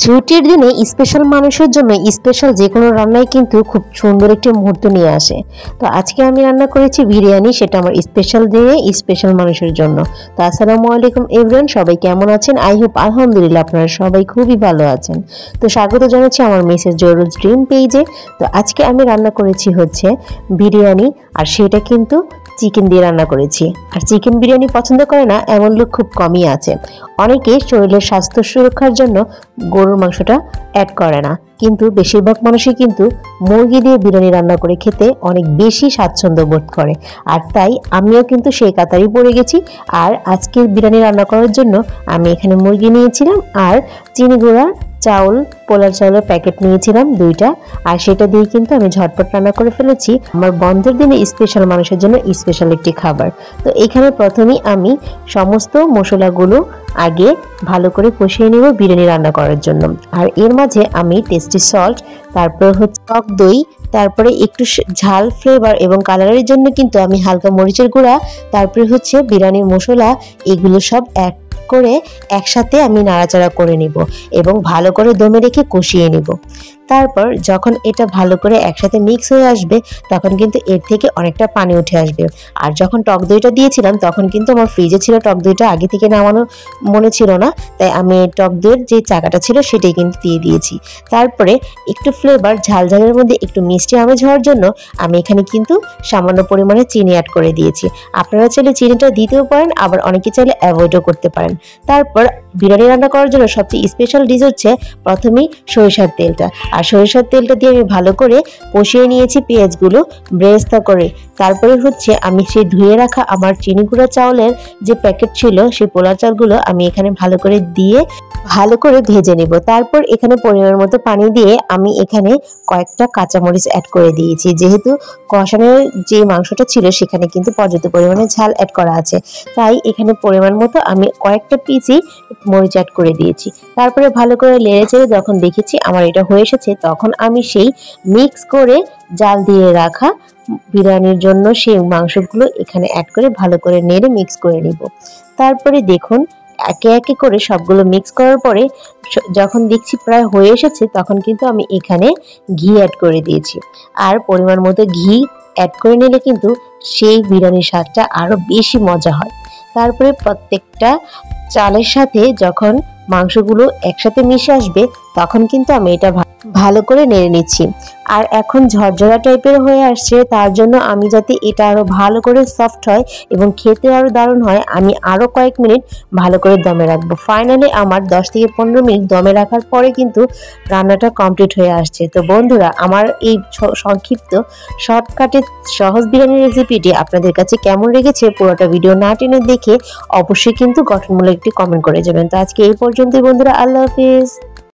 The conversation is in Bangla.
ছুটির দিনে স্পেশাল মানুষের জন্য স্পেশাল যে কোনো রান্নাই কিন্তু খুব সুন্দর একটি মুহূর্ত নিয়ে আসে। তো আজকে আমি রান্না করেছি বিরিয়ানি, সেটা আমার স্পেশাল দিনে স্পেশাল মানুষের জন্য। তো আসসালামু আলাইকুম এভরিওয়ান, সবাই কেমন আছেন? আই হোপ আলহামদুলিল্লাহ আপনারা সবাই খুবই ভালো আছেন। তো স্বাগত জানাচ্ছি আমার মিসেস জয়রুল ড্রিম পেজে। তো আজকে আমি রান্না করেছি হচ্ছে বিরিয়ানি, আর সেটা কিন্তু চিকেন দিয়ে রান্না করেছি। আর চিকেন বিরিয়ানি পছন্দ করে না এমন লোক খুব কমই আছে। অনেকে শরীরের স্বাস্থ্য সুরক্ষার জন্য গরুর মাংসটা অ্যাড করে না, কিন্তু বেশিরভাগ মানুষই কিন্তু মুরগি দিয়ে বিরিয়ানি রান্না করে খেতে অনেক বেশি স্বাচ্ছন্দ্য বোধ করে। আর তাই আমিও কিন্তু সেই কাতারই পড়ে গেছি। আর আজকের বিরিয়ানি রান্না করার জন্য আমি এখানে মুরগি নিয়েছিলাম, আর চিনি গুঁড়া চাউল, পোলার চাউলের প্যাকেট নিয়েছিলাম 2টা, আর সেটা দিয়ে কিন্তু আমি ঝটপট রান্না করে ফেলেছি আমার বন্ধের দিনে স্পেশাল মানুষের জন্য স্পেশাল একটি খাবার। তো এখানে প্রথমেই আমি সমস্ত মশলাগুলো আগে ভালো করে কষিয়ে নেব বিরিয়ানি রান্না করার জন্য। আর এর মাঝে আমি টেস্টি সল্ট, তারপর হচ্ছে টক দই, তারপরে একটু ঝাল ফ্লেভার এবং কালারের জন্য কিন্তু আমি হালকা মরিচের গুঁড়া, তারপরে হচ্ছে বিরিয়ানির মশলা, এগুলো সব এক করে একসাথে আমি নাড়াচাড়া করে নিব এবং ভালো করে দমে রেখে কষিয়ে নিব। তারপর যখন এটা ভালো করে একসাথে মিক্স হয়ে আসবে তখন কিন্তু এর থেকে অনেকটা পানি উঠে আসবে। আর যখন টক দইটা দিয়েছিলাম তখন কিন্তু আমার ফ্রিজে ছিল টক দইটা, আগে থেকে নামানো মনে ছিল না, তাই আমি টক দইয়ের যে চাকাটা ছিল সেটাই কিন্তু দিয়ে দিয়েছি। তারপরে একটু ফ্লেভার ঝালের মধ্যে একটু মিষ্টি আমেজ হওয়ার জন্য আমি এখানে কিন্তু সামান্য পরিমাণে চিনি অ্যাড করে দিয়েছি। আপনারা চাইলে চিনিটা দিতেও পারেন, আবার অনেকে চাইলে অ্যাভয়েডও করতে পারেন। তারপর বিরিয়ানি রান্না করার জন্য সবচেয়ে স্পেশাল ডিশ হচ্ছে প্রথমেই সরিষার তেলটা। আর সরিষার তেলটা দিয়ে আমি ভালো করে কষিয়ে নিয়েছি পেঁয়াজগুলো বেরেস্তা করে। তারপরে হচ্ছে আমি সেই ধুয়ে রাখা আমার চিনি গুঁড়া চাউলের যে প্যাকেট ছিল সেই পোলার চালগুলো আমি এখানে ভালো করে দিয়ে ভালো করে ভেজে নেব। তারপর এখানে পরিমাণ মতো পানি দিয়ে আমি এখানে কয়েকটা কাঁচামরিচ অ্যাড করে দিয়েছি, যেহেতু কষানোর যে মাংসটা ছিল সেখানে কিন্তু পর্যাপ্ত পরিমাণে ঝাল অ্যাড করা আছে, তাই এখানে পরিমাণ মতো আমি কয়েকটা পিসই মরিচ অ্যাড করে দিয়েছি। তারপরে ভালো করে নেড়ে চেড়ে যখন দেখেছি আমার এটা হয়ে এসেছে তখন আমি সেই মিক্স করে জাল দিয়ে রাখা বিরিয়ানির জন্য সেই মাংসগুলো এখানে অ্যাড করে ভালো করে নেড়ে মিক্স করে নিব। তারপরে দেখুন একে একে করে সবগুলো মিক্স করার পরে যখন দেখছি প্রায় হয়ে এসেছে তখন কিন্তু আমি এখানে ঘি অ্যাড করে দিয়েছি। আর পরিমাণ মতো ঘি অ্যাড করে নিলে কিন্তু সেই বিরিয়ানির স্বাদটা আরো বেশি মজা হয়। তারপরে প্রত্যেকটা চালের সাথে যখন মাংসগুলো একসাথে মিশে আসবে তখন কিন্তু আমি এটা ভালো করে নেড়ে নিচ্ছি। আর এখন ঝরঝরা টাইপের হয়ে আসছে, তার জন্য আমি যাতে এটা আরো ভালো করে সফট হয় এবং খেতে আরো দারুণ হয় আমি আরো কয়েক মিনিট ভালো করে দমে রাখবো। ফাইনালি আমার 10 থেকে 15 মিনিট দমে রাখার পরে কিন্তু রান্নাটা কমপ্লিট হয়ে আসছে। তো বন্ধুরা, আমার এই সংক্ষিপ্ত শর্টকাটে সহজ বিরিয়ানি রেসিপিটি আপনাদের কাছে কেমন লেগেছে পুরোটা ভিডিও না টেনে দেখে অবশ্যই কিন্তু গঠনমূলক একটি কমেন্ট করে যাবেন। তো আজকে এই পর্যন্তই বন্ধুরা, আল্লাহ হাফেজ।